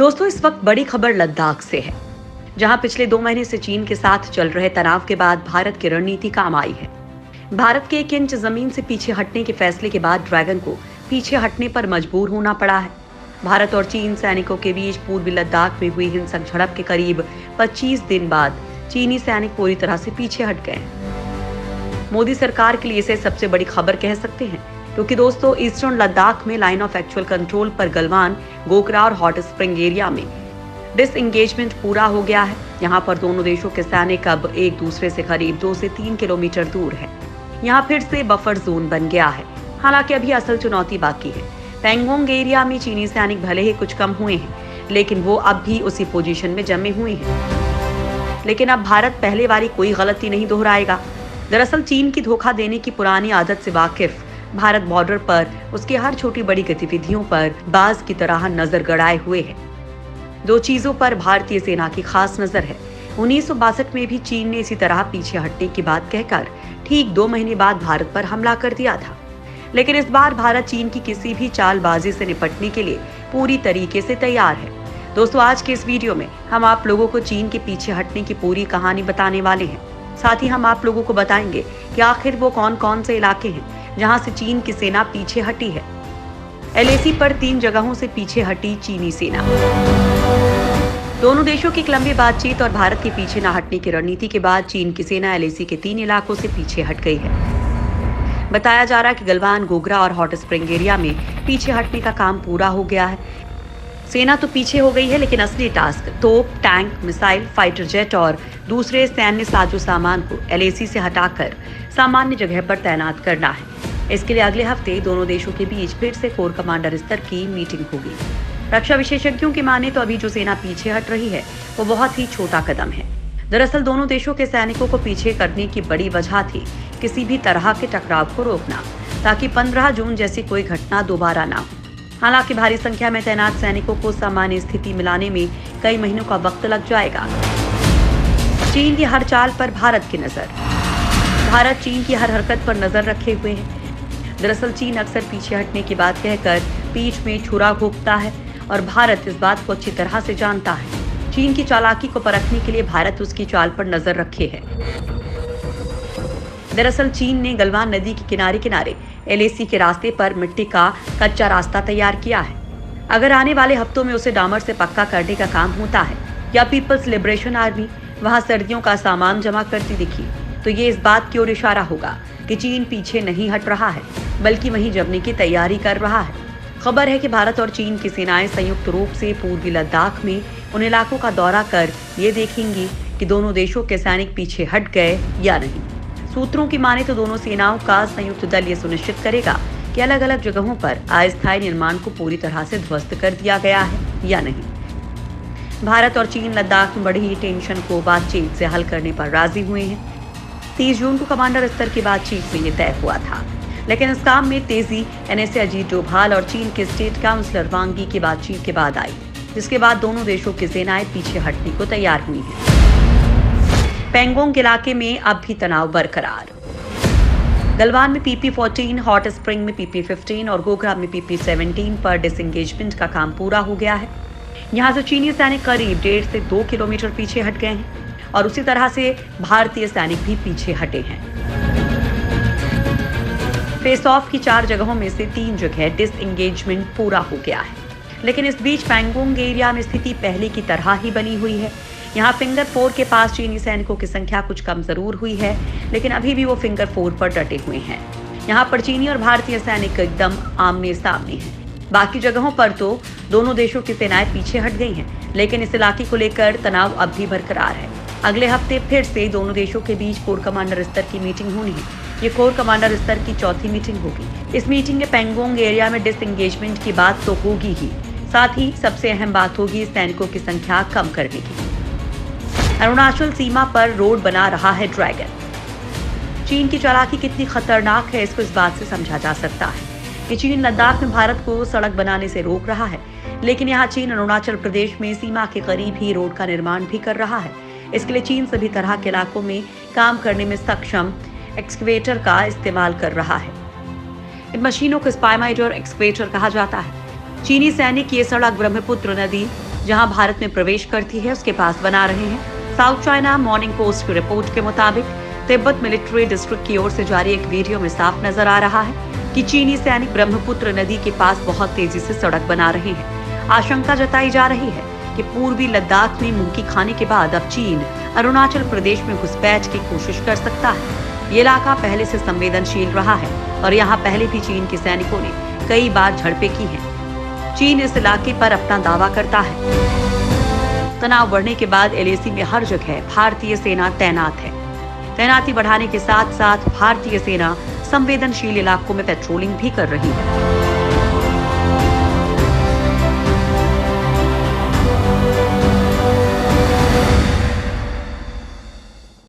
दोस्तों, इस वक्त बड़ी खबर लद्दाख से है, जहां पिछले 2 महीने से चीन के साथ चल रहे तनाव के बाद भारत की रणनीति काम आई है। भारत के 1 इंच जमीन से पीछे हटने के फैसले के बाद ड्रैगन को पीछे हटने पर मजबूर होना पड़ा है। भारत और चीन सैनिकों के बीच पूर्वी लद्दाख में हुई हिंसक झड़प के करीब 25 दिन बाद चीनी सैनिक पूरी तरह से पीछे हट गए हैं। मोदी सरकार के लिए इसे सबसे बड़ी खबर कह सकते हैं, क्योंकि दोस्तों, ईस्टर्न लद्दाख में लाइन ऑफ एक्चुअल कंट्रोल पर गलवान, गोकरा और हॉट स्प्रिंग एरिया में डिसएंगेजमेंट पूरा हो गया है। यहाँ पर दोनों देशों के सैनिक अब एक दूसरे से करीब 2 से 3 किलोमीटर दूर है। यहाँ फिर से बफर जोन बन गया है। हालांकि अभी असल चुनौती बाकी है। पैंगोंग एरिया में चीनी सैनिक भले ही कुछ कम हुए हैं, लेकिन वो अब भी उसी पोजीशन में जमे हुए हैं। लेकिन अब भारत पहले वाली कोई गलती नहीं दोहराएगा। दरअसल चीन की धोखा देने की पुरानी आदत से वाकिफ भारत बॉर्डर पर उसकी हर छोटी बड़ी गतिविधियों पर बाज की तरह नजर गड़ाए हुए है। 2 चीजों पर भारतीय सेना की खास नजर है। 1962 में भी चीन ने इसी तरह पीछे हटने की बात कहकर ठीक 2 महीने बाद भारत पर हमला कर दिया था। लेकिन इस बार भारत चीन की किसी भी चालबाजी से निपटने के लिए पूरी तरीके से तैयार है। दोस्तों, आज के इस वीडियो में हम आप लोगों को चीन के पीछे हटने की पूरी कहानी बताने वाले हैं। साथ ही हम आप लोगों को बताएंगे कि आखिर वो कौन कौन से इलाके हैं जहां से चीन की सेना पीछे हटी है। LAC पर 3 जगहों से पीछे हटी चीनी सेना। दोनों देशों की एक लंबी बातचीत और भारत के पीछे न हटने की रणनीति के बाद चीन की सेना LAC के 3 इलाकों से पीछे हट गई है। बताया जा रहा है कि गलवान, गोगरा और हॉट स्प्रिंग एरिया में पीछे हटने का काम पूरा हो गया है। सेना तो पीछे हो गई है, लेकिन असली टास्क तोप, टैंक, मिसाइल, फाइटर जेट और दूसरे सैन्य साजो सामान को LAC से हटाकर सामान्य जगह पर तैनात करना है। इसके लिए अगले हफ्ते दोनों देशों के बीच फिर से कोर कमांडर स्तर की मीटिंग होगी। रक्षा विशेषज्ञों की माने तो अभी जो सेना पीछे हट रही है वो बहुत ही छोटा कदम है। दरअसल दोनों देशों के सैनिकों को पीछे करने की बड़ी वजह थी किसी भी तरह के टकराव को रोकना, ताकि 15 जून जैसी कोई घटना दोबारा ना हो। हालांकि भारी संख्या में तैनात सैनिकों को सामान्य स्थिति मिलाने में कई महीनों का वक्त लग जाएगा। चीन की हर चाल पर भारत की नजर। भारत चीन की हर हरकत पर नजर रखे हुए है। दरअसल चीन अक्सर पीछे हटने की बात कहकर पीठ में छुरा घोंपता है और भारत इस बात को अच्छी तरह से जानता है। चीन की चालाकी को परखने के लिए भारत उसकी चाल पर नजर रखे है। दरअसल चीन ने गलवान नदी के किनारे किनारे LAC के रास्ते पर मिट्टी का कच्चा रास्ता तैयार किया है। अगर आने वाले हफ्तों में उसे डामर से पक्का करने का काम होता है या पीपल्स लिबरेशन आर्मी वहां सर्दियों का सामान जमा करती दिखी, तो ये इस बात की ओर इशारा होगा कि चीन पीछे नहीं हट रहा है, बल्कि वहीं जमने की तैयारी कर रहा है। खबर है कि भारत और चीन की सेनाएं संयुक्त रूप से पूर्वी लद्दाख में उन इलाकों का दौरा कर ये देखेंगी कि दोनों देशों के सैनिक पीछे हट गए या नहीं। सूत्रों की माने तो दोनों सेनाओं का संयुक्त दल ये सुनिश्चित करेगा कि अलग अलग जगहों पर अस्थायी निर्माण को पूरी तरह से ध्वस्त कर दिया गया है या नहीं। भारत और चीन लद्दाख में बढ़ी टेंशन को बातचीत से हल करने पर राजी हुए हैं। 30 जून को कमांडर स्तर की बातचीत में ये तय हुआ था, लेकिन इस काम में तेजी NSA अजीत डोभाल और चीन के स्टेट काउंसलर वांग यी की बातचीत के बाद आई, जिसके बाद दोनों देशों की सेनाएं पीछे हटने को तैयार हुई हैं। पैंगोंग इलाके में अब भी तनाव बरकरार। गलवान में PP-14, हॉट स्प्रिंग में PP-15 और गोगरा में PP-17 पर डिसएंगेजमेंट का काम पूरा हो गया है। यहाँ से चीनी सैनिक करीब 1.5 से 2 किलोमीटर पीछे हट गए हैं और उसी तरह से भारतीय सैनिक भी पीछे हटे हैं। फेस ऑफ की 4 जगहों में से 3 जगह डिसएंगेजमेंट पूरा हो गया है। लेकिन इस बीच पैंगोंग एरिया में स्थिति पहले की तरह ही बनी हुई है। यहाँ फिंगर 4 के पास चीनी सैनिकों की संख्या कुछ कम जरूर हुई है, लेकिन अभी भी वो फिंगर 4 पर डटे हुए हैं। यहाँ पर चीनी और भारतीय सैनिक एकदम आमने सामने हैं। बाकी जगहों पर तो दोनों देशों की सेनाएं पीछे हट गई हैं, लेकिन इस इलाके को लेकर तनाव अब भी बरकरार है। अगले हफ्ते फिर से दोनों देशों के बीच कोर कमांडर स्तर की मीटिंग होनी है। ये कोर कमांडर स्तर की 4थी मीटिंग होगी। इस मीटिंग में पैंगोंग एरिया में डिसएंगेजमेंट की बात तो होगी ही, साथ ही सबसे अहम बात होगी सैनिकों की संख्या कम करने की। अरुणाचल सीमा पर रोड बना रहा है ड्रैगन। चीन की चालाकी कितनी खतरनाक है, इसको इस बात से समझा जा सकता है कि चीन लद्दाख में भारत को सड़क बनाने से रोक रहा है, लेकिन यहाँ चीन अरुणाचल प्रदेश में सीमा के करीब ही रोड का निर्माण भी कर रहा है। इसके लिए चीन सभी तरह के इलाकों में काम करने में सक्षम एक्सकवेटर का इस्तेमाल कर रहा है। इन मशीनों को स्पाइमाइडर एक्सकवेटर कहा जाता है। चीनी सैनिक ये सड़क ब्रह्मपुत्र नदी जहां भारत में प्रवेश करती है उसके पास बना रहे हैं। साउथ चाइना मॉर्निंग पोस्ट की रिपोर्ट के मुताबिक तिब्बत मिलिट्री डिस्ट्रिक्ट की ओर से जारी एक वीडियो में साफ नजर आ रहा है कि चीनी सैनिक ब्रह्मपुत्र नदी के पास बहुत तेजी से सड़क बना रहे हैं। आशंका जताई जा रही है कि पूर्वी लद्दाख में मुंह की खाने के बाद अब चीन अरुणाचल प्रदेश में घुसपैठ की कोशिश कर सकता है। ये इलाका पहले से संवेदनशील रहा है और यहाँ पहले भी चीन के सैनिकों ने कई बार झड़पें की हैं। चीन इस इलाके पर अपना दावा करता है। तनाव बढ़ने के बाद एलएसी में हर जगह भारतीय सेना तैनात है। तैनाती बढ़ाने के साथ साथ भारतीय सेना संवेदनशील इलाकों में पेट्रोलिंग भी कर रही है।